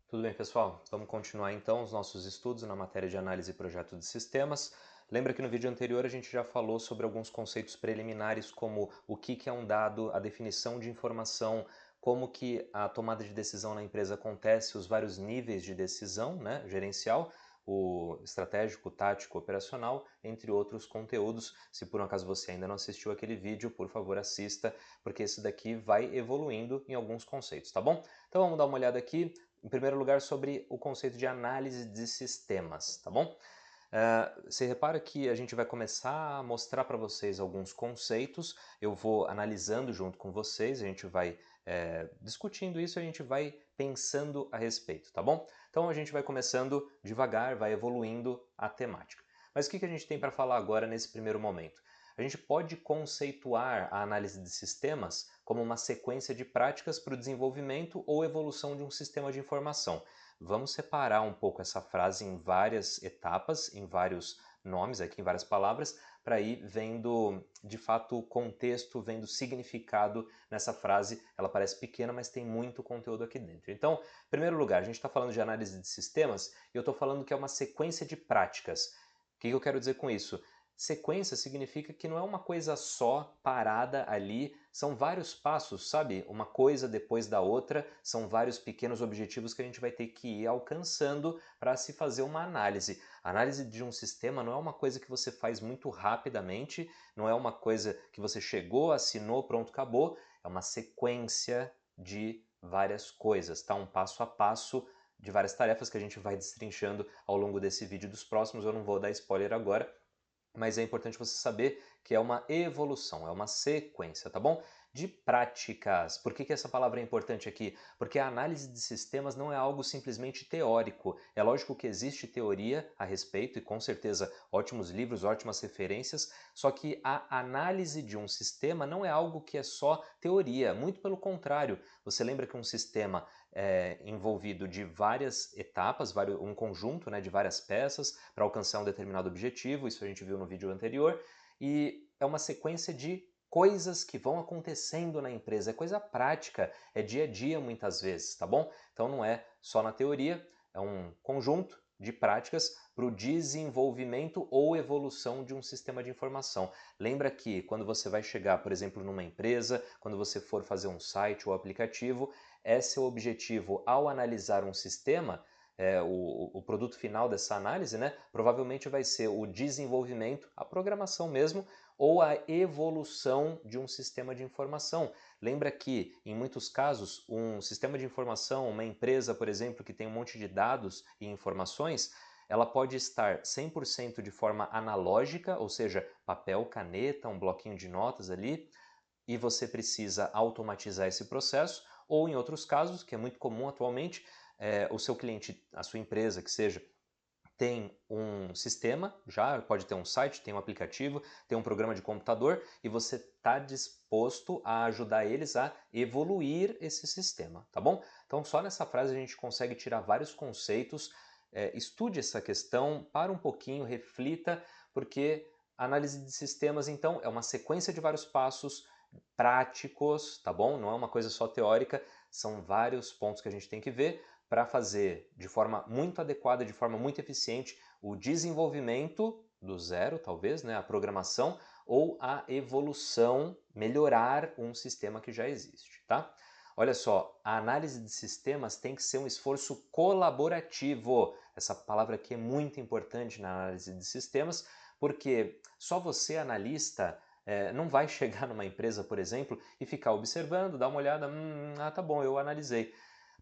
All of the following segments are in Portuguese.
Tudo bem, pessoal? Vamos continuar então os nossos estudos na matéria de análise e projeto de sistemas. Lembra que no vídeo anterior a gente já falou sobre alguns conceitos preliminares como o que é um dado, a definição de informação, como que a tomada de decisão na empresa acontece, os vários níveis de decisão, né, gerencial, o estratégico, o tático, o operacional, entre outros conteúdos. Se por um acaso você ainda não assistiu aquele vídeo, por favor assista, porque esse daqui vai evoluindo em alguns conceitos, tá bom? Então vamos dar uma olhada aqui. Em primeiro lugar, sobre o conceito de análise de sistemas, tá bom? Você repara que a gente vai começar a mostrar para vocês alguns conceitos, eu vou analisando junto com vocês, a gente vai discutindo isso, a gente vai pensando a respeito, tá bom? Então a gente vai começando devagar, vai evoluindo a temática. Mas o que a gente tem para falar agora nesse primeiro momento? A gente pode conceituar a análise de sistemas como uma sequência de práticas para o desenvolvimento ou evolução de um sistema de informação. Vamos separar um pouco essa frase em várias etapas, em vários nomes, aqui em várias palavras, para ir vendo de fato o contexto, vendo o significado nessa frase. Ela parece pequena, mas tem muito conteúdo aqui dentro. Então, em primeiro lugar, a gente está falando de análise de sistemas e eu estou falando que é uma sequência de práticas. O que eu quero dizer com isso? Sequência significa que não é uma coisa só parada ali, são vários passos, sabe? Uma coisa depois da outra, são vários pequenos objetivos que a gente vai ter que ir alcançando para se fazer uma análise. A análise de um sistema não é uma coisa que você faz muito rapidamente, não é uma coisa que você chegou, assinou, pronto, acabou. É uma sequência de várias coisas, tá? Um passo a passo de várias tarefas que a gente vai destrinchando ao longo desse vídeo e dos próximos. Eu não vou dar spoiler agora, mas é importante você saber que é uma evolução, é uma sequência, tá bom? De práticas. Por que essa palavra é importante aqui? Porque a análise de sistemas não é algo simplesmente teórico. É lógico que existe teoria a respeito e com certeza ótimos livros, ótimas referências, só que a análise de um sistema não é algo que é só teoria, muito pelo contrário. Você lembra que um sistema envolvido de várias etapas, um conjunto, né, de várias peças para alcançar um determinado objetivo, isso a gente viu no vídeo anterior, e é uma sequência de coisas que vão acontecendo na empresa, é coisa prática, é dia a dia muitas vezes, tá bom? Então não é só na teoria, é um conjunto de práticas para o desenvolvimento ou evolução de um sistema de informação. Lembra que quando você vai chegar, por exemplo, numa empresa, quando você for fazer um site ou aplicativo, esse é o objetivo ao analisar um sistema, o produto final dessa análise, né, provavelmente vai ser o desenvolvimento, a programação mesmo, ou a evolução de um sistema de informação. Lembra que, em muitos casos, um sistema de informação, uma empresa, por exemplo, que tem um monte de dados e informações, ela pode estar 100% de forma analógica, ou seja, papel, caneta, um bloquinho de notas ali, e você precisa automatizar esse processo, ou em outros casos, que é muito comum atualmente, o seu cliente, a sua empresa, que seja, tem um sistema, já pode ter um site, tem um aplicativo, tem um programa de computador e você está disposto a ajudar eles a evoluir esse sistema, tá bom? Então só nessa frase a gente consegue tirar vários conceitos, estude essa questão, para um pouquinho, reflita, porque a análise de sistemas então é uma sequência de vários passos práticos, tá bom? Não é uma coisa só teórica, são vários pontos que a gente tem que ver para fazer de forma muito adequada, de forma muito eficiente, o desenvolvimento do zero, talvez, né, a programação, ou a evolução, melhorar um sistema que já existe, tá? Olha só, a análise de sistemas tem que ser um esforço colaborativo. Essa palavra aqui é muito importante na análise de sistemas, porque só você, analista, não vai chegar numa empresa, por exemplo, e ficar observando, dar uma olhada, tá bom, eu analisei.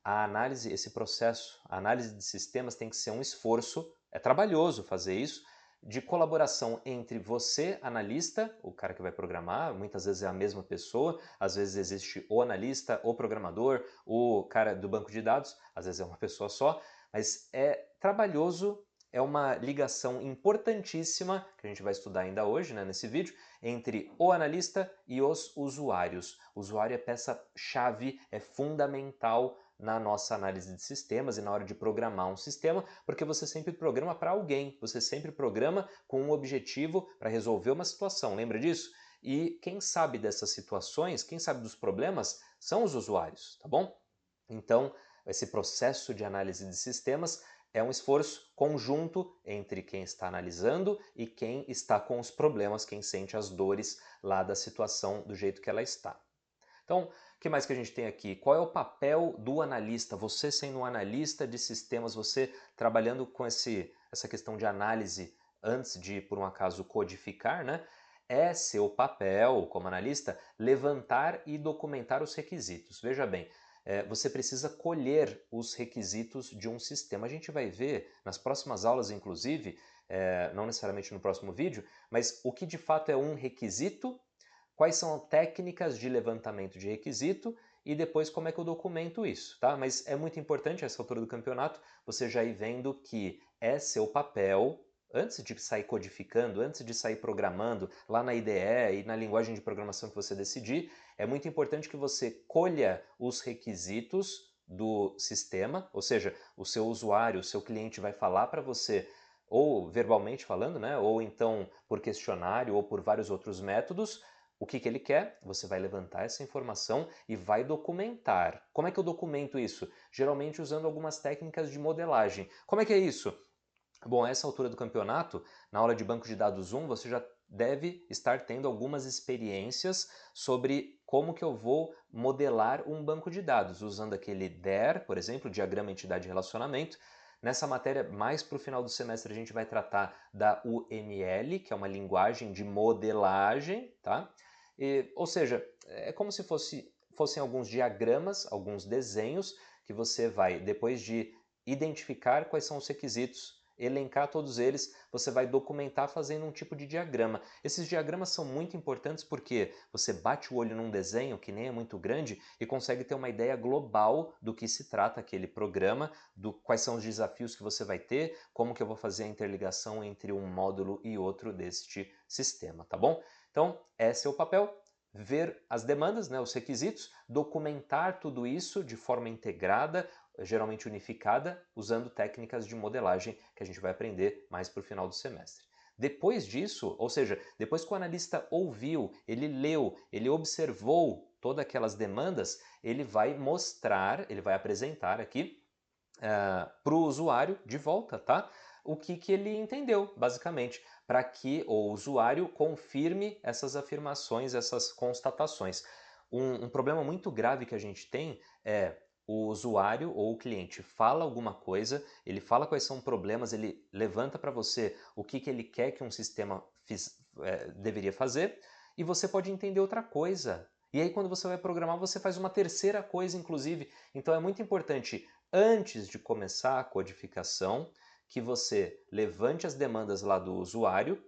A análise, esse processo, a análise de sistemas tem que ser um esforço, é trabalhoso fazer isso, de colaboração entre você, analista, o cara que vai programar, muitas vezes é a mesma pessoa, às vezes existe o analista, o programador, o cara do banco de dados, às vezes é uma pessoa só, mas é trabalhoso, é uma ligação importantíssima, que a gente vai estudar ainda hoje, né, nesse vídeo, entre o analista e os usuários. O usuário é peça-chave, é fundamental na nossa análise de sistemas e na hora de programar um sistema, porque você sempre programa para alguém, você sempre programa com um objetivo para resolver uma situação, lembra disso? E quem sabe dessas situações, quem sabe dos problemas, são os usuários, tá bom? Então, esse processo de análise de sistemas é um esforço conjunto entre quem está analisando e quem está com os problemas, quem sente as dores lá da situação do jeito que ela está. Então, o que mais que a gente tem aqui? Qual é o papel do analista? Você sendo um analista de sistemas, você trabalhando com essa questão de análise antes de, por um acaso, codificar, né? É seu papel, como analista, levantar e documentar os requisitos. Veja bem, você precisa colher os requisitos de um sistema. A gente vai ver nas próximas aulas, inclusive, não necessariamente no próximo vídeo, mas o que de fato é um requisito, quais são técnicas de levantamento de requisito e depois como é que eu documento isso, tá? Mas é muito importante a essa altura do campeonato você já ir vendo que é seu papel, antes de sair codificando, antes de sair programando lá na IDE e na linguagem de programação que você decidir, é muito importante que você colha os requisitos do sistema, ou seja, o seu usuário, o seu cliente vai falar para você ou verbalmente falando, né, ou então por questionário ou por vários outros métodos, o que ele quer, você vai levantar essa informação e vai documentar. Como é que eu documento isso? Geralmente usando algumas técnicas de modelagem. Como é que é isso? Bom, a essa altura do campeonato, na aula de banco de dados 1, você já deve estar tendo algumas experiências sobre como que eu vou modelar um banco de dados, usando aquele DER, por exemplo, Diagrama Entidade Relacionamento. Nessa matéria, mais para o final do semestre, a gente vai tratar da UML, que é uma linguagem de modelagem, tá? Ou seja, é como se fossem alguns diagramas, alguns desenhos, que você vai, depois de identificar quais são os requisitos, elencar todos eles, você vai documentar fazendo um tipo de diagrama. Esses diagramas são muito importantes porque você bate o olho num desenho que nem é muito grande e consegue ter uma ideia global do que se trata aquele programa, do quais são os desafios que você vai ter, como que eu vou fazer a interligação entre um módulo e outro deste sistema, tá bom? Então, esse é o papel. Ver as demandas, né, os requisitos, documentar tudo isso de forma integrada, geralmente unificada, usando técnicas de modelagem que a gente vai aprender mais para o final do semestre. Depois disso, ou seja, depois que o analista ouviu, ele leu, ele observou todas aquelas demandas, ele vai mostrar, ele vai apresentar aqui para o usuário de volta, tá? O que ele entendeu, basicamente, para que o usuário confirme essas afirmações, essas constatações. Um problema muito grave que a gente tem é o usuário ou o cliente fala alguma coisa, ele fala quais são os problemas, ele levanta para você o que ele quer que um sistema deveria fazer, e você pode entender outra coisa. E aí, quando você vai programar, você faz uma terceira coisa, inclusive. Então, é muito importante, antes de começar a codificação, que você levante as demandas lá do usuário,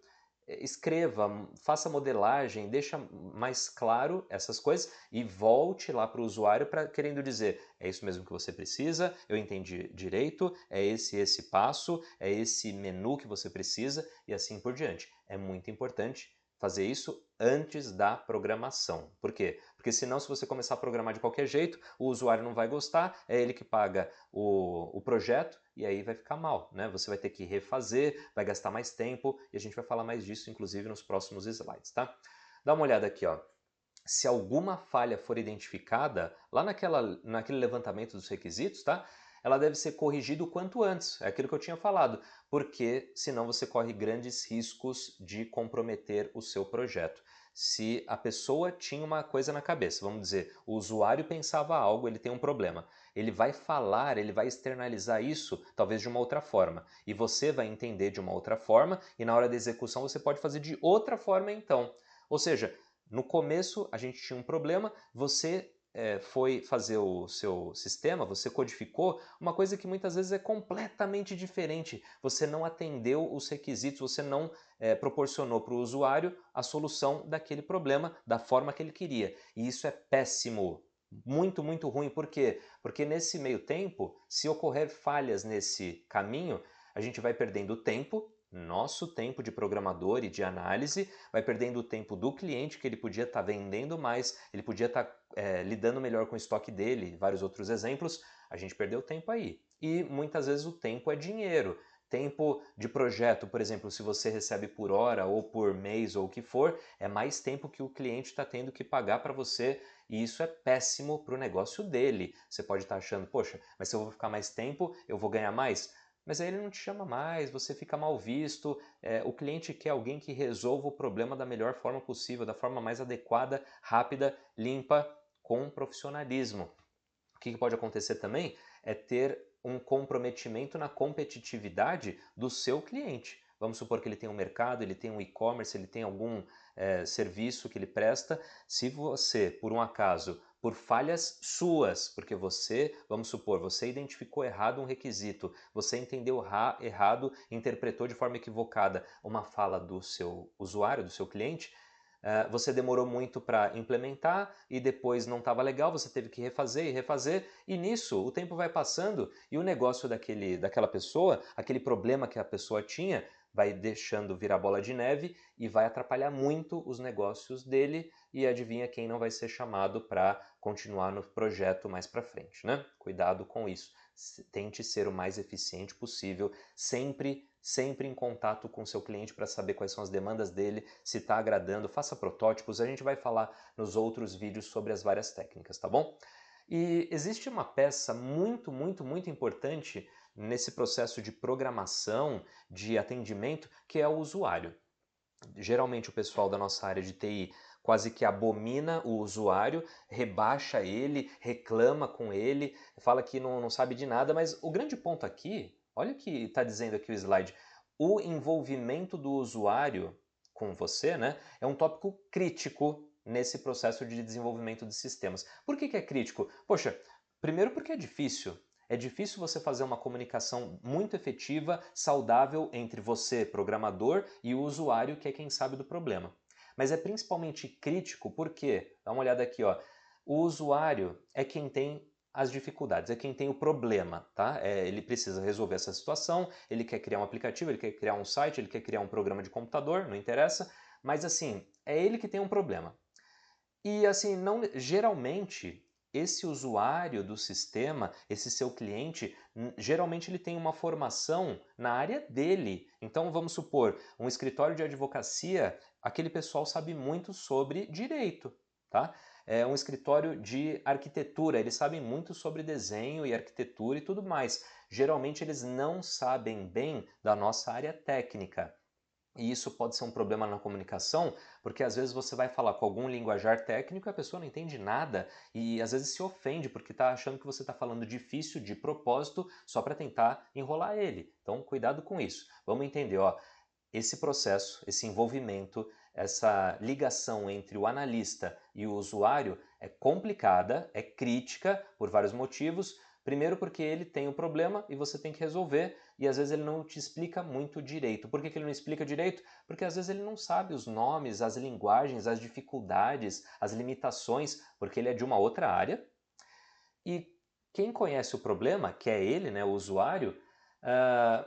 escreva, faça modelagem, deixa mais claro essas coisas e volte lá para o usuário para querendo dizer, é isso mesmo que você precisa, eu entendi direito, é esse passo, é esse menu que você precisa e assim por diante. É muito importante fazer isso antes da programação. Por quê? Porque senão, se você começar a programar de qualquer jeito, o usuário não vai gostar, é ele que paga o projeto e aí vai ficar mal, né? Você vai ter que refazer, vai gastar mais tempo e a gente vai falar mais disso, inclusive, nos próximos slides, tá? Dá uma olhada aqui, ó. Se alguma falha for identificada, lá naquele levantamento dos requisitos, tá? Ela deve ser corrigida o quanto antes, é aquilo que eu tinha falado, porque senão você corre grandes riscos de comprometer o seu projeto. Se a pessoa tinha uma coisa na cabeça, vamos dizer, o usuário pensava algo, ele tem um problema, ele vai falar, ele vai externalizar isso talvez de uma outra forma, e você vai entender de uma outra forma, e na hora da execução você pode fazer de outra forma então. Ou seja, no começo a gente tinha um problema, você foi fazer o seu sistema, você codificou uma coisa que muitas vezes é completamente diferente. Você não atendeu os requisitos, você não proporcionou para o usuário a solução daquele problema da forma que ele queria. E isso é péssimo. Muito, muito ruim. Por quê? Porque nesse meio tempo, se ocorrer falhas nesse caminho, a gente vai perdendo tempo, nosso tempo de programador e de análise, vai perdendo o tempo do cliente, que ele podia estar vendendo mais, ele podia estar lidando melhor com o estoque dele, vários outros exemplos, a gente perdeu tempo aí. E muitas vezes o tempo é dinheiro. Tempo de projeto, por exemplo, se você recebe por hora ou por mês ou o que for, é mais tempo que o cliente está tendo que pagar para você e isso é péssimo para o negócio dele. Você pode estar achando, poxa, mas se eu vou ficar mais tempo, eu vou ganhar mais? Mas aí ele não te chama mais, você fica mal visto. O cliente quer alguém que resolva o problema da melhor forma possível, da forma mais adequada, rápida, limpa, com profissionalismo. O que pode acontecer também é ter um comprometimento na competitividade do seu cliente. Vamos supor que ele tem um mercado, ele tem um e-commerce, ele tem algum serviço que ele presta. Se você, por um acaso, por falhas suas, porque você, vamos supor, você identificou errado um requisito, você entendeu errado, interpretou de forma equivocada uma fala do seu usuário, do seu cliente, você demorou muito para implementar e depois não estava legal, você teve que refazer e refazer, e nisso o tempo vai passando e o negócio daquela pessoa, aquele problema que a pessoa tinha, vai deixando virar bola de neve e vai atrapalhar muito os negócios dele e adivinha quem não vai ser chamado para continuar no projeto mais para frente, né? Cuidado com isso. Tente ser o mais eficiente possível, sempre em contato com o seu cliente para saber quais são as demandas dele, se está agradando, faça protótipos, a gente vai falar nos outros vídeos sobre as várias técnicas, tá bom? E existe uma peça muito importante nesse processo de programação, de atendimento, que é o usuário. Geralmente o pessoal da nossa área de TI quase que abomina o usuário, rebaixa ele, reclama com ele, fala que não sabe de nada, mas o grande ponto aqui, olha o que está dizendo aqui o slide, o envolvimento do usuário com você, né, é um tópico crítico nesse processo de desenvolvimento de sistemas. Por que é crítico? Poxa, primeiro porque é difícil. É difícil você fazer uma comunicação muito efetiva, saudável entre você, programador, e o usuário, que é quem sabe do problema. Mas é principalmente crítico porque, dá uma olhada aqui, ó, o usuário é quem tem as dificuldades, é quem tem o problema, tá? Ele precisa resolver essa situação, ele quer criar um aplicativo, ele quer criar um site, ele quer criar um programa de computador, não interessa, mas assim, é ele que tem um problema. E assim, não, geralmente esse usuário do sistema, esse seu cliente, geralmente ele tem uma formação na área dele. Então vamos supor, um escritório de advocacia, aquele pessoal sabe muito sobre direito, tá? É um escritório de arquitetura, eles sabem muito sobre desenho e arquitetura e tudo mais. Geralmente eles não sabem bem da nossa área técnica. E isso pode ser um problema na comunicação, porque às vezes você vai falar com algum linguajar técnico e a pessoa não entende nada e às vezes se ofende porque está achando que você está falando difícil de propósito só para tentar enrolar ele. Então, cuidado com isso. Vamos entender, ó, esse processo, esse envolvimento, essa ligação entre o analista e o usuário é complicada, é crítica por vários motivos. Primeiro porque ele tem o problema e você tem que resolver e às vezes ele não te explica muito direito. Por que ele não explica direito? Porque às vezes ele não sabe os nomes, as linguagens, as dificuldades, as limitações, porque ele é de uma outra área. E quem conhece o problema, que é ele, né, o usuário, ah,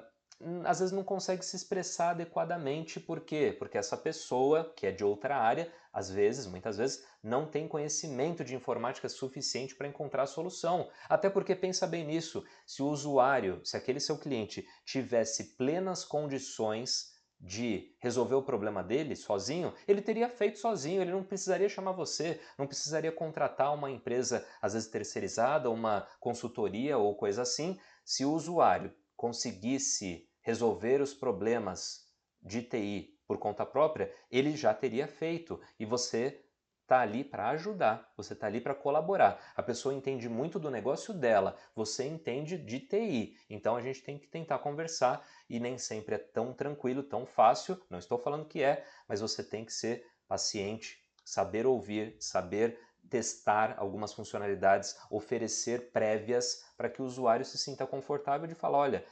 às vezes não consegue se expressar adequadamente. Por quê? Porque essa pessoa, que é de outra área, às vezes, muitas vezes, não tem conhecimento de informática suficiente para encontrar a solução. Até porque pensa bem nisso, se o usuário, se aquele seu cliente tivesse plenas condições de resolver o problema dele sozinho, ele teria feito sozinho, ele não precisaria chamar você, não precisaria contratar uma empresa, às vezes terceirizada, uma consultoria ou coisa assim. Se o usuário conseguisse resolver os problemas de TI por conta própria, ele já teria feito e você está ali para ajudar, você está ali para colaborar. A pessoa entende muito do negócio dela, você entende de TI, então a gente tem que tentar conversar e nem sempre é tão tranquilo, tão fácil, não estou falando que é, mas você tem que ser paciente, saber ouvir, saber testar algumas funcionalidades, oferecer prévias para que o usuário se sinta confortável de falar, olha,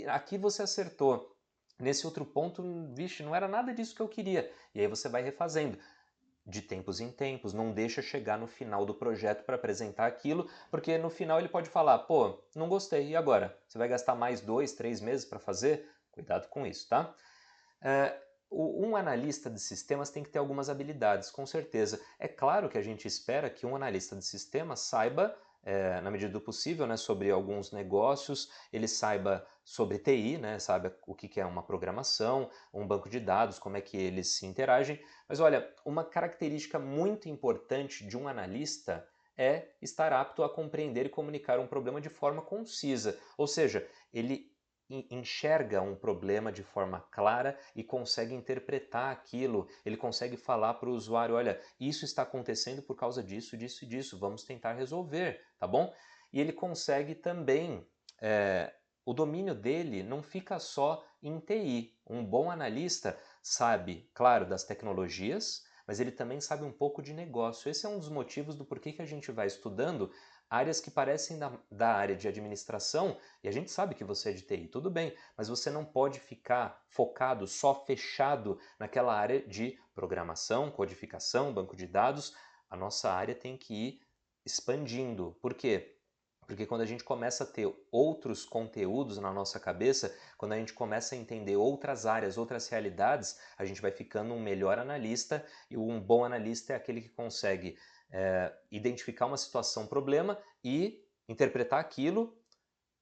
aqui você acertou, nesse outro ponto, vixe, não era nada disso que eu queria. E aí você vai refazendo de tempos em tempos, não deixa chegar no final do projeto para apresentar aquilo, porque no final ele pode falar, pô, não gostei, e agora? Você vai gastar mais 2, 3 meses para fazer? Cuidado com isso, tá? Um analista de sistemas tem que ter algumas habilidades, com certeza. É claro que a gente espera que um analista de sistemas saiba na medida do possível, né, sobre alguns negócios, ele saiba sobre TI, né, saiba o que é uma programação, um banco de dados, como é que eles se interagem. Mas olha, uma característica muito importante de um analista é estar apto a compreender e comunicar um problema de forma concisa, ou seja, ele enxerga um problema de forma clara e consegue interpretar aquilo, ele consegue falar para o usuário, olha, isso está acontecendo por causa disso, disso e disso, vamos tentar resolver, tá bom? E ele consegue também, o domínio dele não fica só em TI. Um bom analista sabe, claro, das tecnologias, mas ele também sabe um pouco de negócio. Esse é um dos motivos do porquê que a gente vai estudando áreas que parecem da área de administração, e a gente sabe que você é de TI, tudo bem, mas você não pode ficar focado, só fechado naquela área de programação, codificação, banco de dados. A nossa área tem que ir expandindo. Por quê? Porque quando a gente começa a ter outros conteúdos na nossa cabeça, quando a gente começa a entender outras áreas, outras realidades, a gente vai ficando um melhor analista, e um bom analista é aquele que consegue identificar uma situação, problema e interpretar aquilo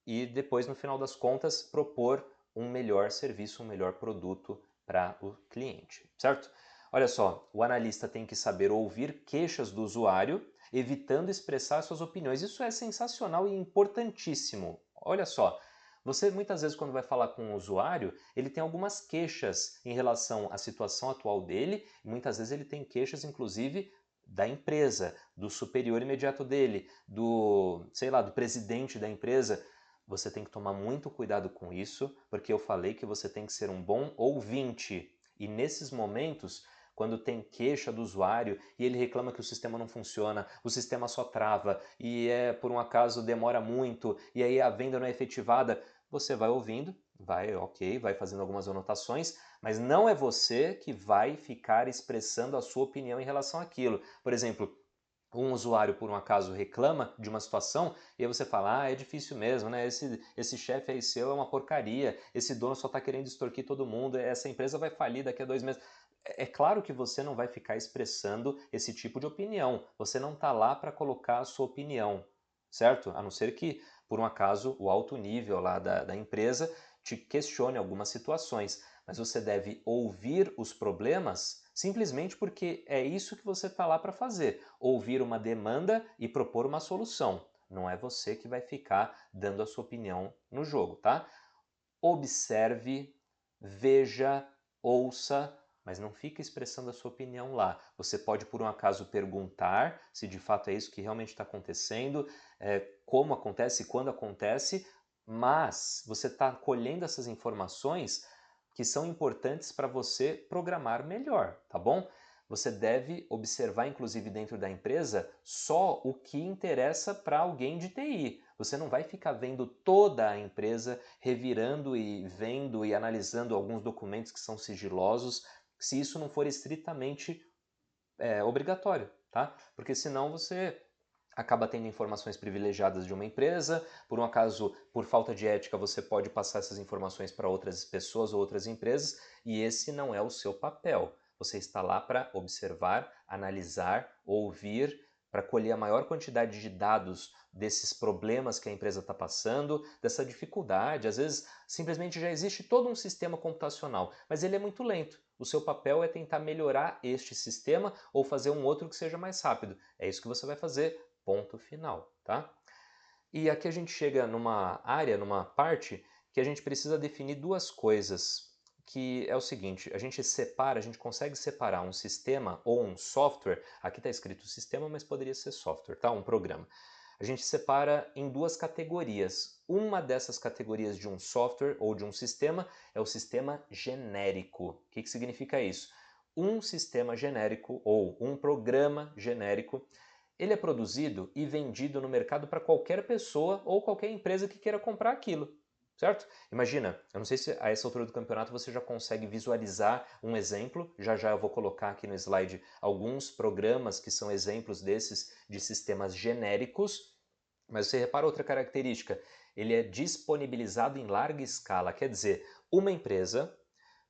e depois, no final das contas, propor um melhor serviço, um melhor produto para o cliente, certo? Olha só, o analista tem que saber ouvir queixas do usuário, evitando expressar suas opiniões. Isso é sensacional e importantíssimo. Olha só, você muitas vezes quando vai falar com um usuário, ele tem algumas queixas em relação à situação atual dele, e muitas vezes ele tem queixas inclusive da empresa, do superior imediato dele, do, sei lá, do presidente da empresa. Você tem que tomar muito cuidado com isso, porque eu falei que você tem que ser um bom ouvinte. E nesses momentos, quando tem queixa do usuário e ele reclama que o sistema não funciona, o sistema só trava e por um acaso demora muito e aí a venda não é efetivada, você vai ouvindo, vai, ok, vai fazendo algumas anotações, mas não é você que vai ficar expressando a sua opinião em relação àquilo. Por exemplo, um usuário por um acaso reclama de uma situação e aí você fala, ah, é difícil mesmo, né? Esse chefe aí seu é uma porcaria, esse dono só está querendo extorquir todo mundo, essa empresa vai falir daqui a 2 meses. É claro que você não vai ficar expressando esse tipo de opinião, você não está lá para colocar a sua opinião, certo? A não ser que, por um acaso, o alto nível lá da empresa te questione algumas situações, mas você deve ouvir os problemas simplesmente porque é isso que você está lá para fazer, ouvir uma demanda e propor uma solução. Não é você que vai ficar dando a sua opinião no jogo, tá? Observe, veja, ouça, mas não fique expressando a sua opinião lá. Você pode, por um acaso, perguntar se de fato é isso que realmente está acontecendo, como acontece, quando acontece, mas você está colhendo essas informações que são importantes para você programar melhor, tá bom? Você deve observar, inclusive dentro da empresa, só o que interessa para alguém de TI. Você não vai ficar vendo toda a empresa, revirando e vendo e analisando alguns documentos que são sigilosos, se isso não for estritamente obrigatório, tá? Porque senão você acaba tendo informações privilegiadas de uma empresa, por um acaso, por falta de ética, você pode passar essas informações para outras pessoas ou outras empresas, e esse não é o seu papel. Você está lá para observar, analisar, ouvir, para colher a maior quantidade de dados desses problemas que a empresa está passando, dessa dificuldade. Às vezes, simplesmente já existe todo um sistema computacional, mas ele é muito lento. O seu papel é tentar melhorar este sistema ou fazer um outro que seja mais rápido. É isso que você vai fazer, ponto final, tá? E aqui a gente chega numa área, numa parte, que a gente precisa definir duas coisas, que é o seguinte, a gente consegue separar um sistema ou um software, aqui está escrito sistema, mas poderia ser software, tá? Um programa. A gente separa em duas categorias. Uma dessas categorias de um software ou de um sistema é o sistema genérico. O que significa isso? Um sistema genérico ou um programa genérico, ele é produzido e vendido no mercado para qualquer pessoa ou qualquer empresa que queira comprar aquilo, certo? Imagina, eu não sei se a essa altura do campeonato você já consegue visualizar um exemplo, já já eu vou colocar aqui no slide alguns programas que são exemplos desses de sistemas genéricos, mas você repara outra característica, ele é disponibilizado em larga escala, quer dizer, uma empresa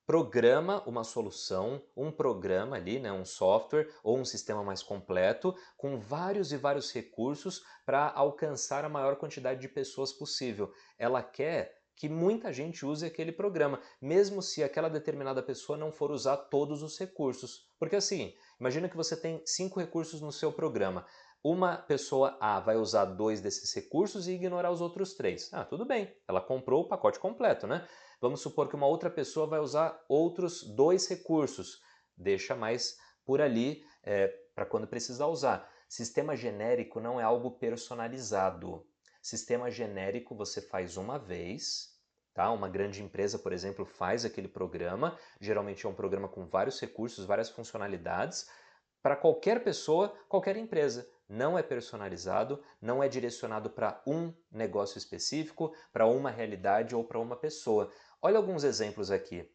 programa uma solução, um programa ali, né, um software ou um sistema mais completo, com vários e vários recursos para alcançar a maior quantidade de pessoas possível. Ela quer que muita gente use aquele programa, mesmo se aquela determinada pessoa não for usar todos os recursos. Porque assim, imagina que você tem 5 recursos no seu programa. Uma pessoa A vai usar 2 desses recursos e ignorar os outros 3. Ah, tudo bem, ela comprou o pacote completo, né? Vamos supor que uma outra pessoa vai usar outros 2 recursos. Deixa mais por ali para quando precisar usar. Sistema genérico não é algo personalizado. Sistema genérico você faz uma vez, tá? Uma grande empresa, por exemplo, faz aquele programa. Geralmente é um programa com vários recursos, várias funcionalidades para qualquer pessoa, qualquer empresa. Não é personalizado, não é direcionado para um negócio específico, para uma realidade ou para uma pessoa. Olha alguns exemplos aqui.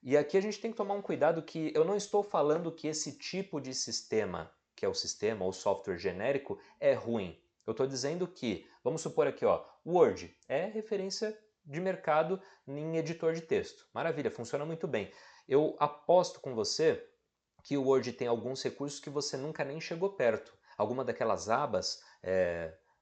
E aqui a gente tem que tomar um cuidado que eu não estou falando que esse tipo de sistema, que é o sistema ou software genérico, é ruim. Eu estou dizendo que, vamos supor aqui, ó, Word é referência de mercado em editor de texto. Maravilha, funciona muito bem. Eu aposto com você que o Word tem alguns recursos que você nunca nem chegou perto. Alguma daquelas abas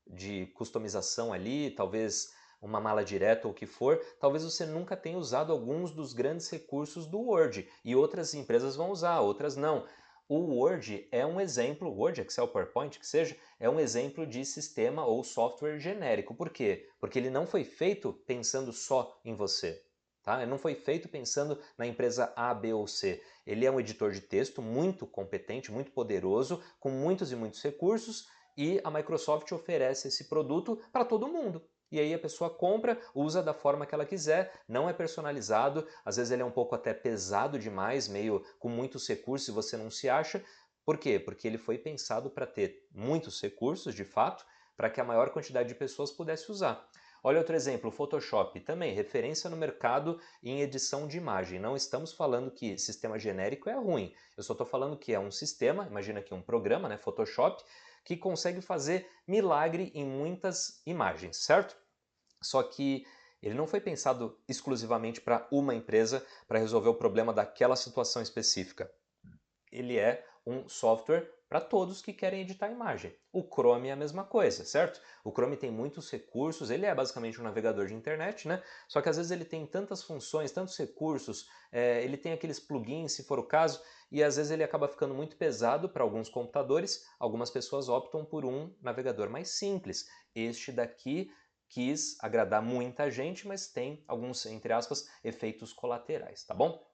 de customização ali, talvez uma mala direta ou o que for, talvez você nunca tenha usado alguns dos grandes recursos do Word e outras empresas vão usar, outras não. O Word é um exemplo, Word, Excel, PowerPoint, que seja, é um exemplo de sistema ou software genérico. Por quê? Porque ele não foi feito pensando só em você. Tá? Ele não foi feito pensando na empresa A, B ou C. Ele é um editor de texto muito competente, muito poderoso, com muitos e muitos recursos e a Microsoft oferece esse produto para todo mundo. E aí a pessoa compra, usa da forma que ela quiser, não é personalizado, às vezes ele é um pouco até pesado demais, meio com muitos recursos e você não se acha. Por quê? Porque ele foi pensado para ter muitos recursos, de fato, para que a maior quantidade de pessoas pudesse usar. Olha outro exemplo, o Photoshop, também referência no mercado em edição de imagem. Não estamos falando que sistema genérico é ruim, eu só estou falando que é um sistema, imagina aqui um programa, né, Photoshop, que consegue fazer milagre em muitas imagens, certo? Só que ele não foi pensado exclusivamente para uma empresa para resolver o problema daquela situação específica. Ele é um software para todos que querem editar imagem. O Chrome é a mesma coisa, certo? O Chrome tem muitos recursos, ele é basicamente um navegador de internet, né? Só que às vezes ele tem tantas funções, tantos recursos, ele tem aqueles plugins, se for o caso, e às vezes ele acaba ficando muito pesado para alguns computadores. Algumas pessoas optam por um navegador mais simples. Este daqui quis agradar muita gente, mas tem alguns, entre aspas, efeitos colaterais, tá bom?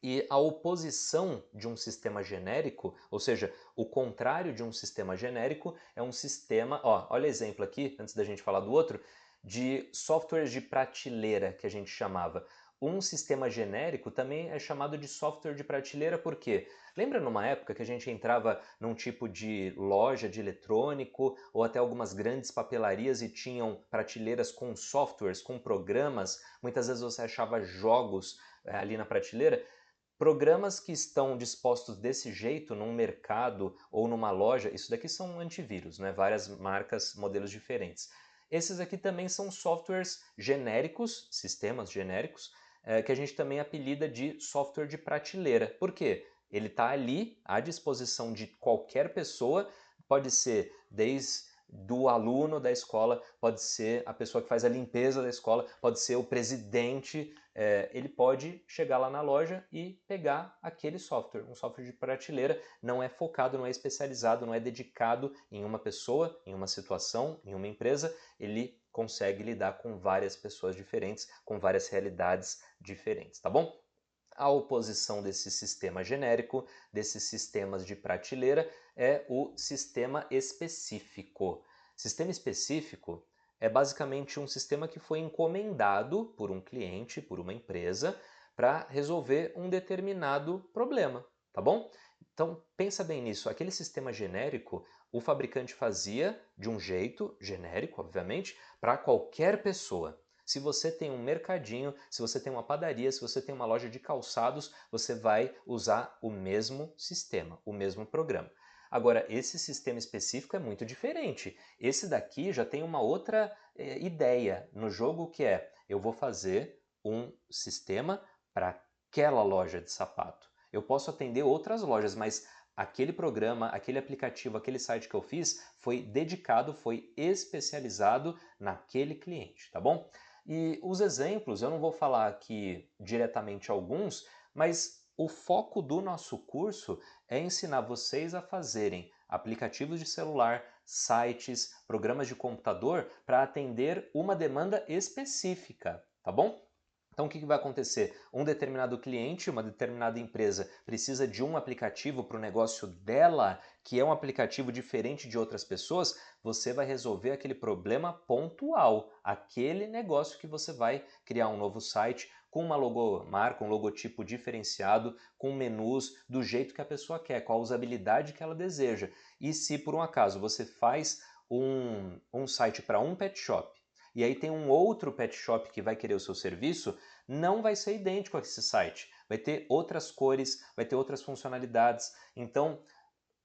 E a oposição de um sistema genérico, ou seja, o contrário de um sistema genérico, é um sistema, ó, olha exemplo aqui, antes da gente falar do outro, de softwares de prateleira, que a gente chamava. Um sistema genérico também é chamado de software de prateleira, por quê? Lembra numa época que a gente entrava num tipo de loja de eletrônico ou até algumas grandes papelarias e tinham prateleiras com softwares, com programas, muitas vezes você achava jogos ali na prateleira? Programas que estão dispostos desse jeito num mercado ou numa loja, isso daqui são antivírus, né? Várias marcas, modelos diferentes. Esses aqui também são softwares genéricos, sistemas genéricos, que a gente também apelida de software de prateleira. Por quê? Ele está ali à disposição de qualquer pessoa, pode ser desde do aluno da escola, pode ser a pessoa que faz a limpeza da escola, pode ser o presidente, ele pode chegar lá na loja e pegar aquele software. Um software de prateleira não é focado, não é especializado, não é dedicado em uma pessoa, em uma situação, em uma empresa. Ele consegue lidar com várias pessoas diferentes, com várias realidades diferentes, tá bom? A oposição desse sistema genérico, desses sistemas de prateleira, é o sistema específico. Sistema específico é basicamente um sistema que foi encomendado por um cliente, por uma empresa, para resolver um determinado problema, tá bom? Então pensa bem nisso, aquele sistema genérico, o fabricante fazia de um jeito genérico, obviamente, para qualquer pessoa. Se você tem um mercadinho, se você tem uma padaria, se você tem uma loja de calçados, você vai usar o mesmo sistema, o mesmo programa. Agora, esse sistema específico é muito diferente. Esse daqui já tem uma outra ideia no jogo que é: eu vou fazer um sistema para aquela loja de sapato. Eu posso atender outras lojas, mas aquele programa, aquele aplicativo, aquele site que eu fiz foi dedicado, foi especializado naquele cliente, tá bom? E os exemplos, eu não vou falar aqui diretamente alguns, mas o foco do nosso curso é ensinar vocês a fazerem aplicativos de celular, sites, programas de computador para atender uma demanda específica, tá bom? Então, o que vai acontecer? Um determinado cliente, uma determinada empresa precisa de um aplicativo para o negócio dela, que é um aplicativo diferente de outras pessoas, você vai resolver aquele problema pontual, aquele negócio que você vai criar um novo site com uma logomarca, um logotipo diferenciado, com menus do jeito que a pessoa quer, com a usabilidade que ela deseja. E se por um acaso você faz um site para um pet shop, e aí tem um outro pet shop que vai querer o seu serviço, não vai ser idêntico a esse site. Vai ter outras cores, vai ter outras funcionalidades. Então,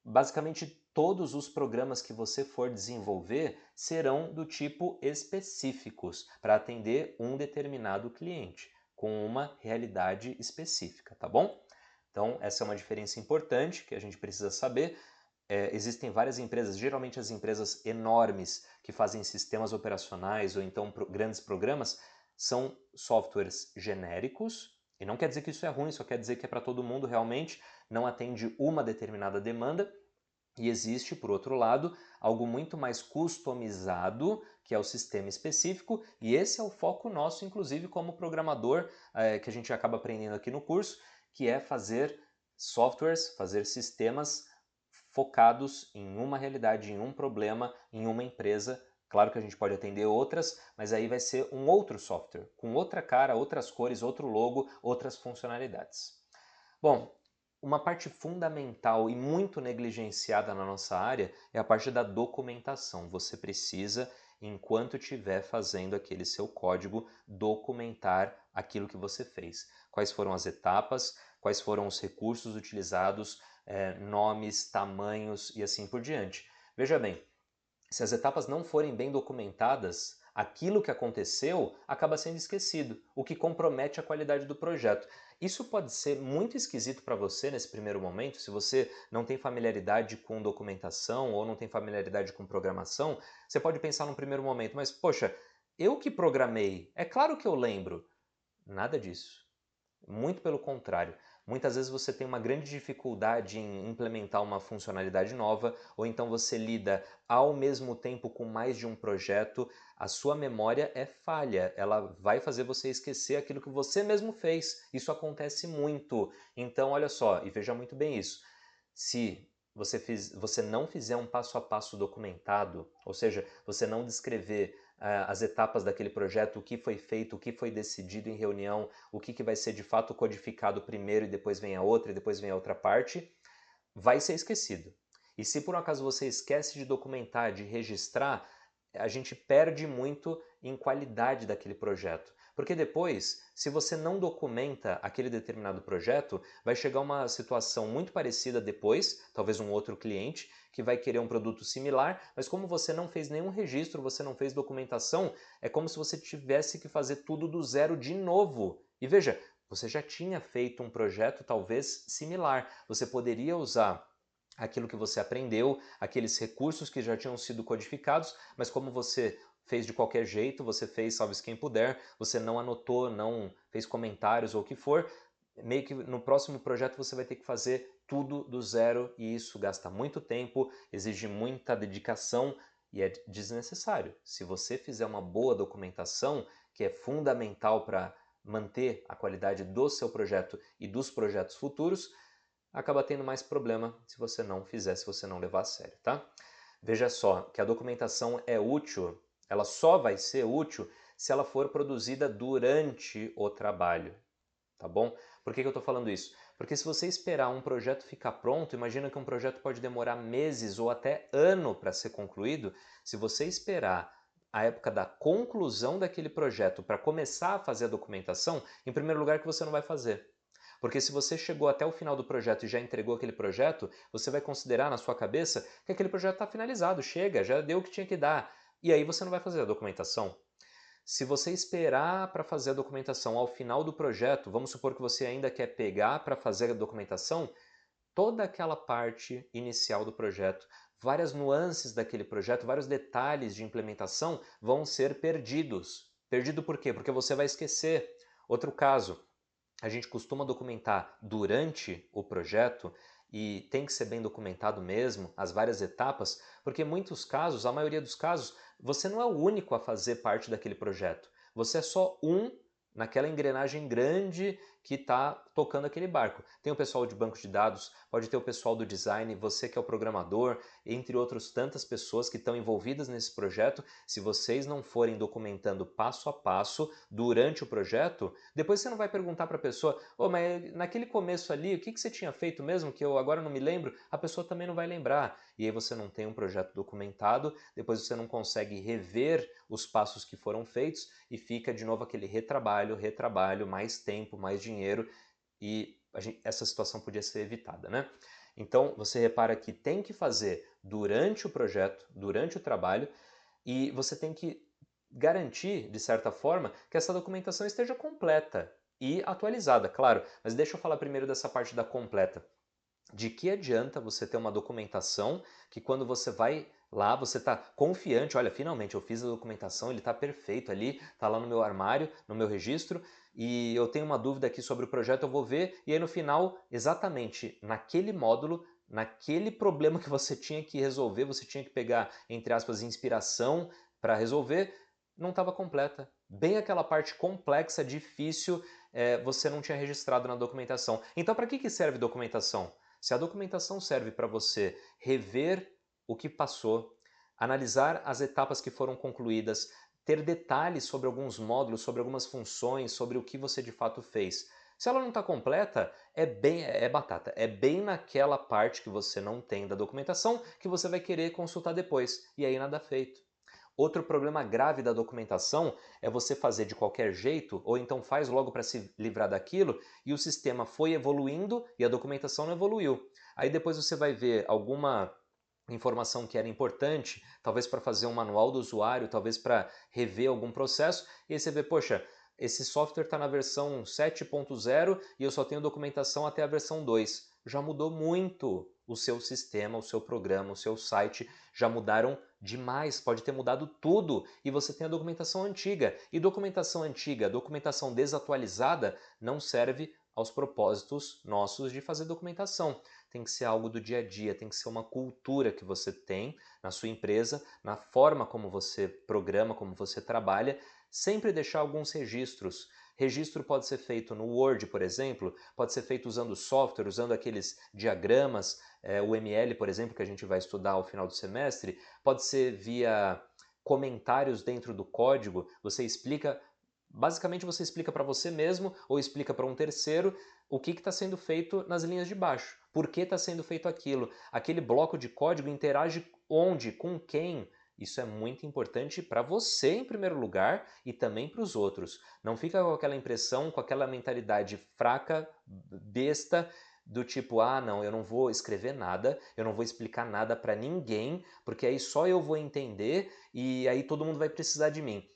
basicamente, todos os programas que você for desenvolver serão do tipo específicos, para atender um determinado cliente, com uma realidade específica, tá bom? Então, essa é uma diferença importante que a gente precisa saber. Existem várias empresas, geralmente as empresas enormes que fazem sistemas operacionais ou então grandes programas, são softwares genéricos, e não quer dizer que isso é ruim, só quer dizer que é para todo mundo realmente, não atende uma determinada demanda, e existe, por outro lado, algo muito mais customizado, que é o sistema específico, e esse é o foco nosso, inclusive como programador, que a gente acaba aprendendo aqui no curso, que é fazer softwares, fazer sistemas focados em uma realidade, em um problema, em uma empresa. Claro que a gente pode atender outras, mas aí vai ser um outro software, com outra cara, outras cores, outro logo, outras funcionalidades. Bom, uma parte fundamental e muito negligenciada na nossa área é a parte da documentação. Você precisa, enquanto estiver fazendo aquele seu código, documentar aquilo que você fez. Quais foram as etapas, quais foram os recursos utilizados, nomes, tamanhos e assim por diante. Veja bem, se as etapas não forem bem documentadas, aquilo que aconteceu acaba sendo esquecido, o que compromete a qualidade do projeto. Isso pode ser muito esquisito para você nesse primeiro momento, se você não tem familiaridade com documentação ou não tem familiaridade com programação, você pode pensar num primeiro momento, mas poxa, eu que programei, é claro que eu lembro. Nada disso. Muito pelo contrário. Muitas vezes você tem uma grande dificuldade em implementar uma funcionalidade nova, ou então você lida ao mesmo tempo com mais de um projeto, a sua memória é falha, ela vai fazer você esquecer aquilo que você mesmo fez. Isso acontece muito. Então, olha só, e veja muito bem isso. Se você não fizer um passo a passo documentado, ou seja, você não descrever as etapas daquele projeto, o que foi feito, o que foi decidido em reunião, o que vai ser de fato codificado primeiro e depois vem a outra e depois vem a outra parte, vai ser esquecido. E se por um acaso você esquece de documentar, de registrar, a gente perde muito em qualidade daquele projeto. Porque depois, se você não documenta aquele determinado projeto, vai chegar uma situação muito parecida depois, talvez um outro cliente, que vai querer um produto similar, mas como você não fez nenhum registro, você não fez documentação, é como se você tivesse que fazer tudo do zero de novo. E veja, você já tinha feito um projeto talvez similar. Você poderia usar aquilo que você aprendeu, aqueles recursos que já tinham sido codificados, mas como você fez de qualquer jeito, você fez salve-se quem puder, você não anotou, não fez comentários ou o que for, meio que no próximo projeto você vai ter que fazer tudo do zero e isso gasta muito tempo, exige muita dedicação e é desnecessário. Se você fizer uma boa documentação, que é fundamental para manter a qualidade do seu projeto e dos projetos futuros, acaba tendo mais problema se você não fizer, se você não levar a sério, tá? Veja só que a documentação é útil, ela só vai ser útil se ela for produzida durante o trabalho, tá bom? Por que eu estou falando isso? Porque se você esperar um projeto ficar pronto, imagina que um projeto pode demorar meses ou até ano para ser concluído. Se você esperar a época da conclusão daquele projeto para começar a fazer a documentação, em primeiro lugar que você não vai fazer. Porque se você chegou até o final do projeto e já entregou aquele projeto, você vai considerar na sua cabeça que aquele projeto está finalizado, chega, já deu o que tinha que dar. E aí você não vai fazer a documentação. Se você esperar para fazer a documentação ao final do projeto, vamos supor que você ainda quer pegar para fazer a documentação, toda aquela parte inicial do projeto, várias nuances daquele projeto, vários detalhes de implementação vão ser perdidos. Perdido por quê? Porque você vai esquecer. Outro caso, a gente costuma documentar durante o projeto e tem que ser bem documentado mesmo, as várias etapas, porque em muitos casos, a maioria dos casos, você não é o único a fazer parte daquele projeto. Você é só um naquela engrenagem grande que está tocando aquele barco. Tem o pessoal de banco de dados, pode ter o pessoal do design, você que é o programador, entre outras tantas pessoas que estão envolvidas nesse projeto. Se vocês não forem documentando passo a passo durante o projeto, depois você não vai perguntar para a pessoa, oh, mas naquele começo ali, o que você tinha feito mesmo, que eu agora não me lembro? A pessoa também não vai lembrar. E aí você não tem um projeto documentado, depois você não consegue rever os passos que foram feitos e fica de novo aquele retrabalho, retrabalho, mais tempo, mais dinheiro e essa situação podia ser evitada, né? Então você repara que tem que fazer durante o projeto, durante o trabalho, e você tem que garantir, de certa forma, que essa documentação esteja completa e atualizada, claro. Mas deixa eu falar primeiro dessa parte da completa. De que adianta você ter uma documentação que quando você vai lá, você está confiante, olha, finalmente eu fiz a documentação, ele está perfeito ali, está lá no meu armário, no meu registro, e eu tenho uma dúvida aqui sobre o projeto, eu vou ver, e aí no final, exatamente naquele módulo, naquele problema que você tinha que resolver, você tinha que pegar, entre aspas, inspiração para resolver, não estava completa. Bem aquela parte complexa, difícil, você não tinha registrado na documentação. Então, para que serve documentação? Se a documentação serve para você rever o que passou, analisar as etapas que foram concluídas, ter detalhes sobre alguns módulos, sobre algumas funções, sobre o que você de fato fez. Se ela não está completa, é batata. É bem naquela parte que você não tem da documentação que você vai querer consultar depois. E aí nada feito. Outro problema grave da documentação é você fazer de qualquer jeito, ou então faz logo para se livrar daquilo, e o sistema foi evoluindo e a documentação não evoluiu. Aí depois você vai ver alguma informação que era importante, talvez para fazer um manual do usuário, talvez para rever algum processo, e aí você vê, poxa, esse software está na versão 7.0 e eu só tenho documentação até a versão 2. Já mudou muito o seu sistema, o seu programa, o seu site, já mudaram demais, pode ter mudado tudo e você tem a documentação antiga. E documentação antiga, documentação desatualizada, não serve aos propósitos nossos de fazer documentação. Tem que ser algo do dia a dia, tem que ser uma cultura que você tem na sua empresa, na forma como você programa, como você trabalha, sempre deixar alguns registros. Registro pode ser feito no Word, por exemplo, pode ser feito usando software, usando aqueles diagramas, o ML, por exemplo, que a gente vai estudar ao final do semestre, pode ser via comentários dentro do código, você explica, basicamente você explica para você mesmo ou explica para um terceiro o que está sendo feito nas linhas de baixo, por que está sendo feito aquilo, aquele bloco de código interage onde, com quem. Isso é muito importante para você em primeiro lugar e também para os outros. Não fica com aquela impressão, com aquela mentalidade fraca, besta, do tipo, ah, não, eu não vou escrever nada, eu não vou explicar nada para ninguém, porque aí só eu vou entender e aí todo mundo vai precisar de mim.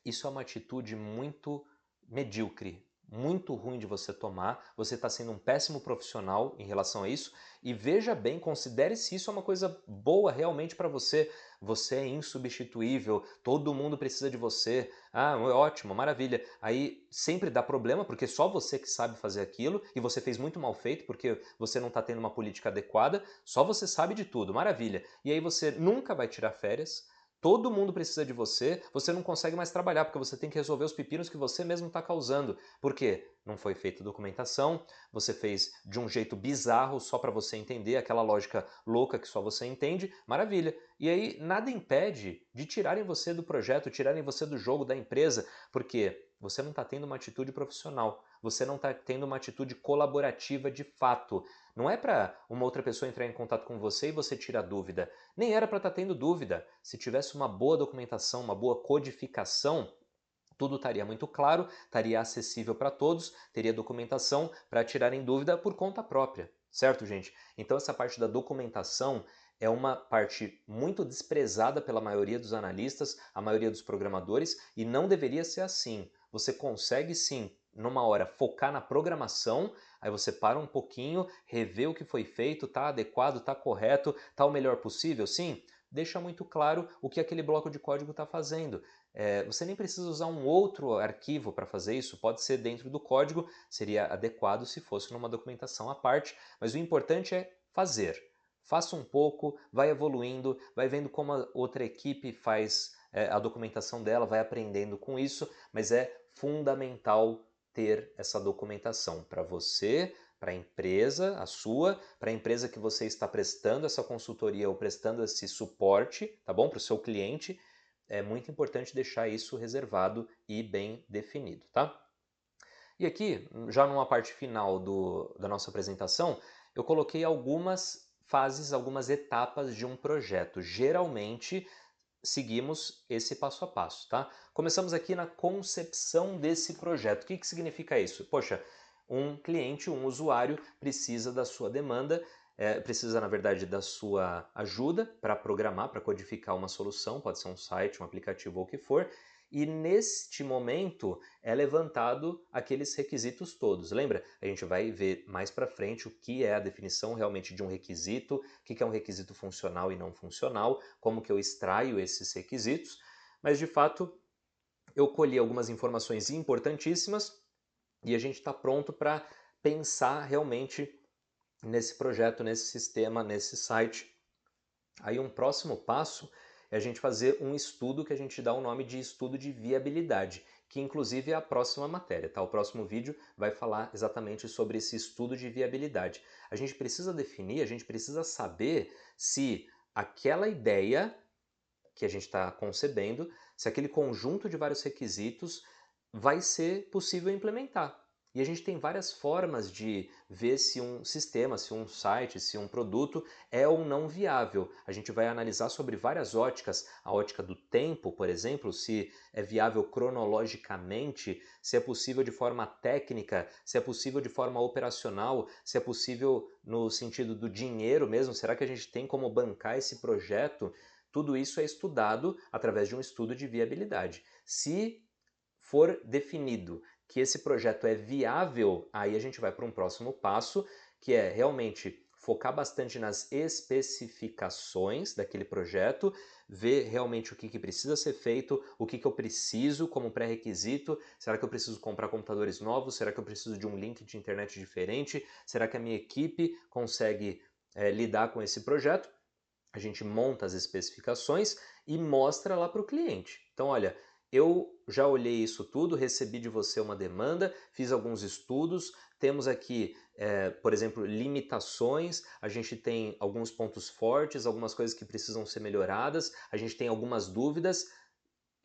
Isso é uma atitude muito medíocre, muito ruim de você tomar. Você está sendo um péssimo profissional em relação a isso. E veja bem, considere se isso é uma coisa boa realmente para você. Você é insubstituível, todo mundo precisa de você. Ah, ótimo, maravilha. Aí sempre dá problema, porque só você que sabe fazer aquilo e você fez muito mal feito porque você não está tendo uma política adequada. Só você sabe de tudo, maravilha. E aí você nunca vai tirar férias. Todo mundo precisa de você, você não consegue mais trabalhar porque você tem que resolver os pepinos que você mesmo está causando. Por quê? Não foi feita documentação, você fez de um jeito bizarro só para você entender, aquela lógica louca que só você entende, maravilha. E aí nada impede de tirarem você do projeto, tirarem você do jogo da empresa, porque você não está tendo uma atitude profissional, você não está tendo uma atitude colaborativa de fato. Não é para uma outra pessoa entrar em contato com você e você tira a dúvida. Nem era para estar tendo dúvida. Se tivesse uma boa documentação, uma boa codificação, tudo estaria muito claro, estaria acessível para todos, teria documentação para tirarem dúvida por conta própria. Certo, gente? Então essa parte da documentação é uma parte muito desprezada pela maioria dos analistas, a maioria dos programadores, e não deveria ser assim. Você consegue sim, numa hora, focar na programação, aí você para um pouquinho, revê o que foi feito, tá adequado, tá correto, tá o melhor possível, sim? Deixa muito claro o que aquele bloco de código está fazendo. Você nem precisa usar um outro arquivo para fazer isso, pode ser dentro do código, seria adequado se fosse numa documentação à parte, mas o importante é fazer. Faça um pouco, vai evoluindo, vai vendo como a outra equipe faz a documentação dela, vai aprendendo com isso, mas é fundamental ter essa documentação para você, para a empresa, a sua, para a empresa que você está prestando essa consultoria ou prestando esse suporte, tá bom? Para o seu cliente, é muito importante deixar isso reservado e bem definido, tá? E aqui, já numa parte final da nossa apresentação, eu coloquei algumas fases, algumas etapas de um projeto. Geralmente, seguimos esse passo a passo, tá? Começamos aqui na concepção desse projeto. O que significa isso? Poxa, um cliente, um usuário precisa da sua demanda, precisa, na verdade, da sua ajuda para programar, para codificar uma solução, pode ser um site, um aplicativo ou o que for, e neste momento é levantado aqueles requisitos todos. Lembra? A gente vai ver mais para frente o que é a definição realmente de um requisito, o que é um requisito funcional e não funcional, como que eu extraio esses requisitos, mas de fato eu colhi algumas informações importantíssimas e a gente está pronto para pensar realmente nesse projeto, nesse sistema, nesse site. Aí um próximo passo é a gente fazer um estudo que a gente dá o nome de estudo de viabilidade, que inclusive é a próxima matéria, tá? O próximo vídeo vai falar exatamente sobre esse estudo de viabilidade. A gente precisa definir, a gente precisa saber se aquela ideia que a gente está concebendo, se aquele conjunto de vários requisitos vai ser possível implementar. E a gente tem várias formas de ver se um sistema, se um site, se um produto é ou não viável. A gente vai analisar sobre várias óticas, a ótica do tempo, por exemplo, se é viável cronologicamente, se é possível de forma técnica, se é possível de forma operacional, se é possível no sentido do dinheiro mesmo, será que a gente tem como bancar esse projeto? Tudo isso é estudado através de um estudo de viabilidade. Se for definido que esse projeto é viável, aí a gente vai para um próximo passo, que é realmente focar bastante nas especificações daquele projeto, ver realmente o que precisa ser feito, o que eu preciso como pré-requisito, será que eu preciso comprar computadores novos, será que eu preciso de um link de internet diferente, será que a minha equipe consegue lidar com esse projeto? A gente monta as especificações e mostra lá para o cliente. Então, olha, eu já olhei isso tudo, recebi de você uma demanda, fiz alguns estudos, temos aqui, por exemplo, limitações, a gente tem alguns pontos fortes, algumas coisas que precisam ser melhoradas, a gente tem algumas dúvidas.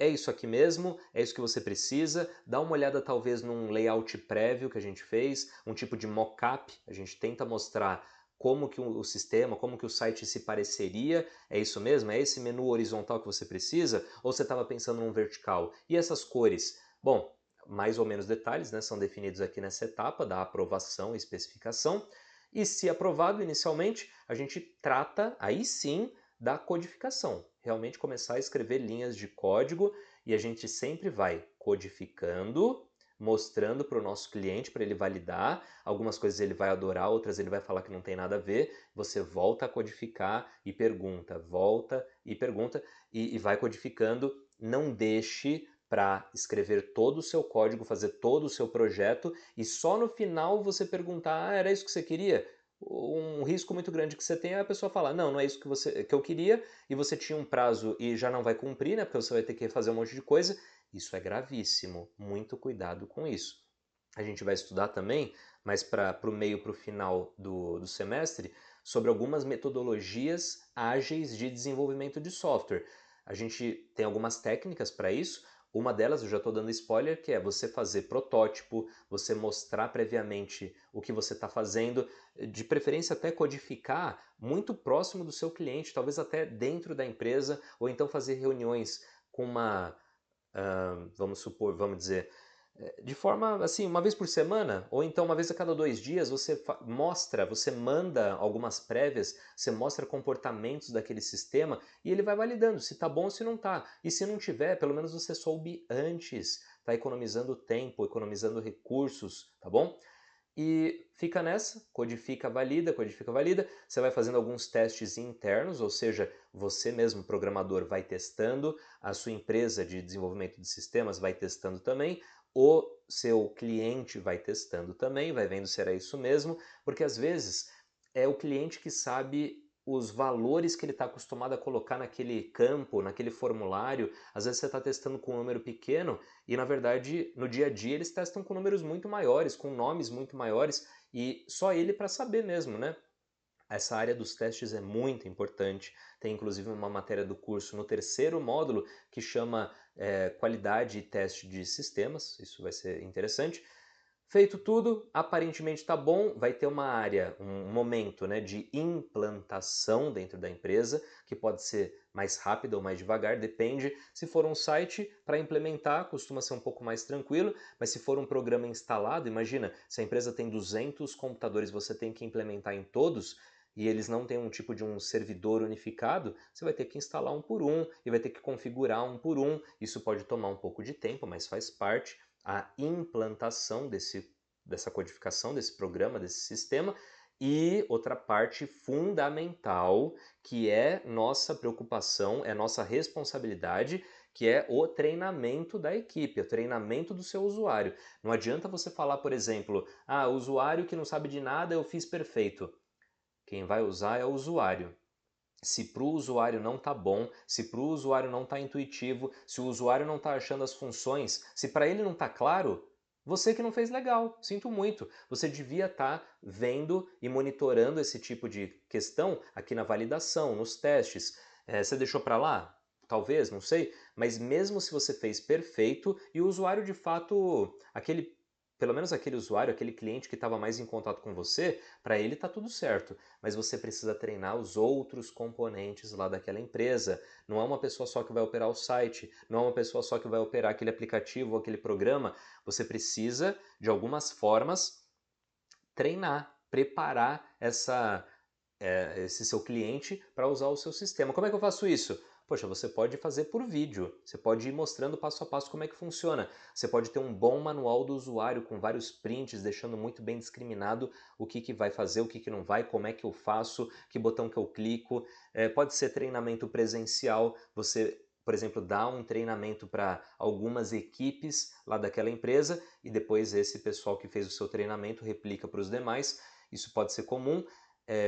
É isso aqui mesmo, é isso que você precisa. Dá uma olhada talvez num layout prévio que a gente fez, um tipo de mock-up. A gente tenta mostrar como que o sistema, como que o site se pareceria. É isso mesmo? É esse menu horizontal que você precisa? Ou você estava pensando num vertical? E essas cores? Bom, mais ou menos detalhes, né, são definidos aqui nessa etapa da aprovação e especificação. E se aprovado inicialmente, a gente trata aí sim da codificação, realmente começar a escrever linhas de código e a gente sempre vai codificando, mostrando para o nosso cliente para ele validar. Algumas coisas ele vai adorar, outras ele vai falar que não tem nada a ver. Você volta a codificar e pergunta, volta e pergunta e vai codificando. Não deixe para escrever todo o seu código, fazer todo o seu projeto e só no final você perguntar: ah, era isso que você queria? Um risco muito grande que você tem é a pessoa falar, não, não é isso que eu queria, e você tinha um prazo e já não vai cumprir, né? Porque você vai ter que fazer um monte de coisa. Isso é gravíssimo. Muito cuidado com isso. A gente vai estudar também, mas para o meio, para o final do semestre, sobre algumas metodologias ágeis de desenvolvimento de software. A gente tem algumas técnicas para isso. Uma delas, eu já estou dando spoiler, que é você fazer protótipo, você mostrar previamente o que você está fazendo, de preferência até codificar muito próximo do seu cliente, talvez até dentro da empresa, ou então fazer reuniões com uma, vamos supor, vamos dizer, de forma assim, uma vez por semana, ou então uma vez a cada 2 dias, você mostra, você manda algumas prévias, você mostra comportamentos daquele sistema e ele vai validando se tá bom ou se não tá. E se não tiver, pelo menos você soube antes, tá economizando tempo, economizando recursos, tá bom? E fica nessa, codifica, valida. Você vai fazendo alguns testes internos, ou seja, você mesmo, programador, vai testando, a sua empresa de desenvolvimento de sistemas vai testando também, o seu cliente vai testando também, vai vendo se era isso mesmo, porque às vezes é o cliente que sabe os valores que ele está acostumado a colocar naquele campo, naquele formulário. Às vezes você está testando com um número pequeno e, na verdade, no dia a dia eles testam com números muito maiores, com nomes muito maiores, e só ele para saber mesmo, né? Essa área dos testes é muito importante. Tem inclusive uma matéria do curso no terceiro módulo que chama Qualidade e Teste de Sistemas. Isso vai ser interessante. Feito tudo, aparentemente está bom, vai ter uma área, um momento, né, de implantação dentro da empresa, que pode ser mais rápida ou mais devagar, depende. Se for um site, para implementar costuma ser um pouco mais tranquilo, mas se for um programa instalado, imagina, se a empresa tem 200 computadores, você tem que implementar em todos, e eles não têm um tipo de um servidor unificado, você vai ter que instalar um por um e vai ter que configurar um por um. Isso pode tomar um pouco de tempo, mas faz parte a implantação dessa codificação, desse programa, desse sistema. E outra parte fundamental, que é nossa preocupação, é nossa responsabilidade, que é o treinamento da equipe, o treinamento do seu usuário. Não adianta você falar, por exemplo, usuário que não sabe de nada, eu fiz perfeito. Quem vai usar é o usuário. Se para o usuário não está bom, se para o usuário não está intuitivo, se o usuário não está achando as funções, se para ele não está claro, você que não fez legal, sinto muito. Você devia estar vendo e monitorando esse tipo de questão aqui na validação, nos testes. Você deixou para lá? Talvez, não sei, mas mesmo se você fez perfeito e o usuário de fato, pelo menos aquele usuário, aquele cliente que estava mais em contato com você, para ele está tudo certo, mas você precisa treinar os outros componentes lá daquela empresa. Não é uma pessoa só que vai operar o site, não é uma pessoa só que vai operar aquele aplicativo ou aquele programa. Você precisa, de algumas formas, treinar, preparar esse seu cliente para usar o seu sistema. Como é que eu faço isso? Poxa, você pode fazer por vídeo, você pode ir mostrando passo a passo como é que funciona. Você pode ter um bom manual do usuário com vários prints, deixando muito bem discriminado o que vai fazer, o que não vai, como é que eu faço, que botão que eu clico. Pode ser treinamento presencial, você, por exemplo, dá um treinamento para algumas equipes lá daquela empresa e depois esse pessoal que fez o seu treinamento replica para os demais. Isso pode ser comum,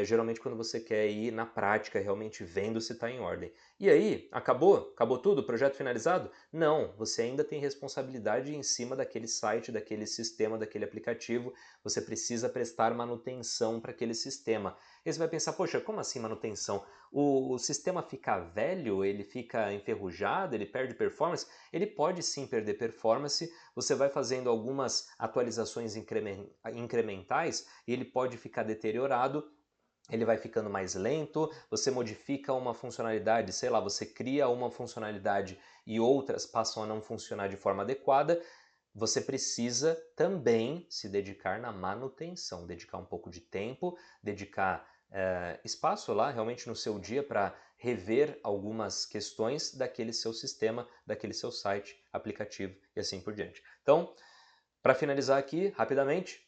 geralmente quando você quer ir na prática, realmente vendo se está em ordem. E aí, acabou? Acabou tudo? Projeto finalizado? Não, você ainda tem responsabilidade em cima daquele site, daquele sistema, daquele aplicativo. Você precisa prestar manutenção para aquele sistema. E você vai pensar, poxa, como assim manutenção? O sistema fica velho, ele fica enferrujado, ele perde performance? Ele pode sim perder performance. Você vai fazendo algumas atualizações incrementais e ele pode ficar deteriorado, ele vai ficando mais lento, você modifica uma funcionalidade, sei lá, você cria uma funcionalidade e outras passam a não funcionar de forma adequada, você precisa também se dedicar na manutenção, dedicar um pouco de tempo, dedicar espaço lá realmente no seu dia para rever algumas questões daquele seu sistema, daquele seu site, aplicativo e assim por diante. Então, para finalizar aqui, rapidamente,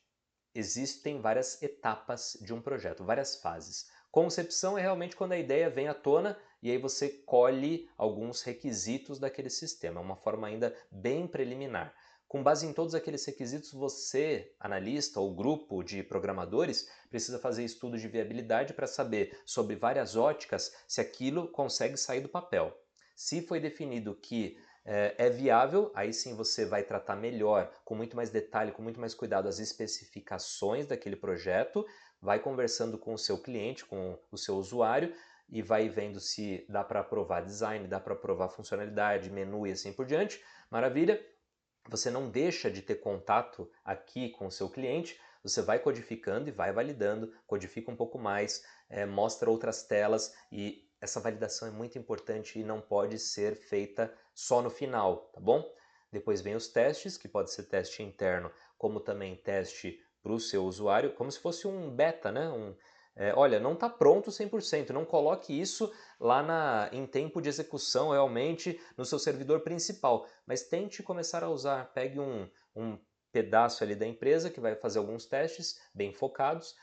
existem várias etapas de um projeto, várias fases. Concepção é realmente quando a ideia vem à tona e aí você colhe alguns requisitos daquele sistema, é uma forma ainda bem preliminar. Com base em todos aqueles requisitos, você, analista ou grupo de programadores, precisa fazer estudo de viabilidade para saber sobre várias óticas se aquilo consegue sair do papel. Se foi definido que é viável, aí sim você vai tratar melhor, com muito mais detalhe, com muito mais cuidado, as especificações daquele projeto, vai conversando com o seu cliente, com o seu usuário e vai vendo se dá para aprovar design, dá para aprovar funcionalidade, menu e assim por diante. Maravilha! Você não deixa de ter contato aqui com o seu cliente, você vai codificando e vai validando, codifica um pouco mais, mostra outras telas e essa validação é muito importante e não pode ser feita só no final, tá bom? Depois vem os testes, que pode ser teste interno, como também teste para o seu usuário, como se fosse um beta, né? Olha, não está pronto 100%, não coloque isso lá em tempo de execução realmente no seu servidor principal, mas tente começar a usar. Pegue um pedaço ali da empresa que vai fazer alguns testes bem focados.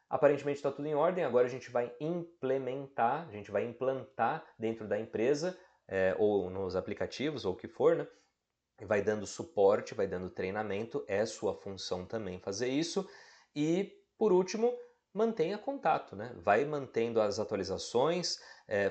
Aparentemente está tudo em ordem, agora a gente vai implementar, a gente vai implantar dentro da empresa, ou nos aplicativos, ou o que for, né? Vai dando suporte, vai dando treinamento, é sua função também fazer isso. E, por último, mantenha contato, né? Vai mantendo as atualizações,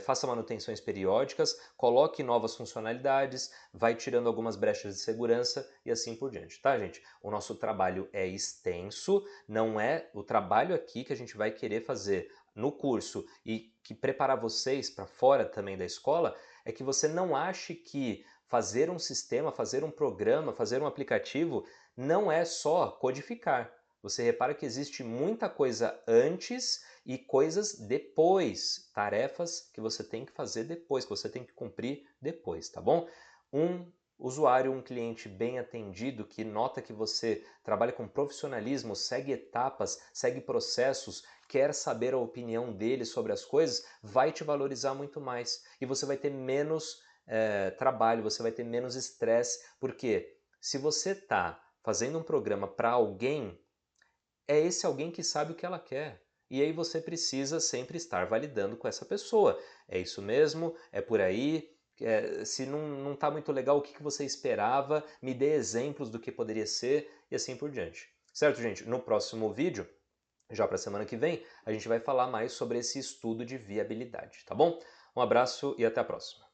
faça manutenções periódicas, coloque novas funcionalidades, vai tirando algumas brechas de segurança e assim por diante, tá, gente? O nosso trabalho é extenso, não é o trabalho aqui que a gente vai querer fazer no curso e que preparar vocês para fora também da escola, é que você não ache que fazer um sistema, fazer um programa, fazer um aplicativo não é só codificar. Você repara que existe muita coisa antes e coisas depois, tarefas que você tem que fazer depois, que você tem que cumprir depois, tá bom? Um usuário, um cliente bem atendido, que nota que você trabalha com profissionalismo, segue etapas, segue processos, quer saber a opinião dele sobre as coisas, vai te valorizar muito mais e você vai ter menos trabalho, você vai ter menos estresse, porque se você está fazendo um programa para alguém, é esse alguém que sabe o que ela quer. E aí você precisa sempre estar validando com essa pessoa. É isso mesmo? É por aí? Se não está muito legal, o que você esperava? Me dê exemplos do que poderia ser e assim por diante. Certo, gente? No próximo vídeo, já para a semana que vem, a gente vai falar mais sobre esse estudo de viabilidade, tá bom? Um abraço e até a próxima.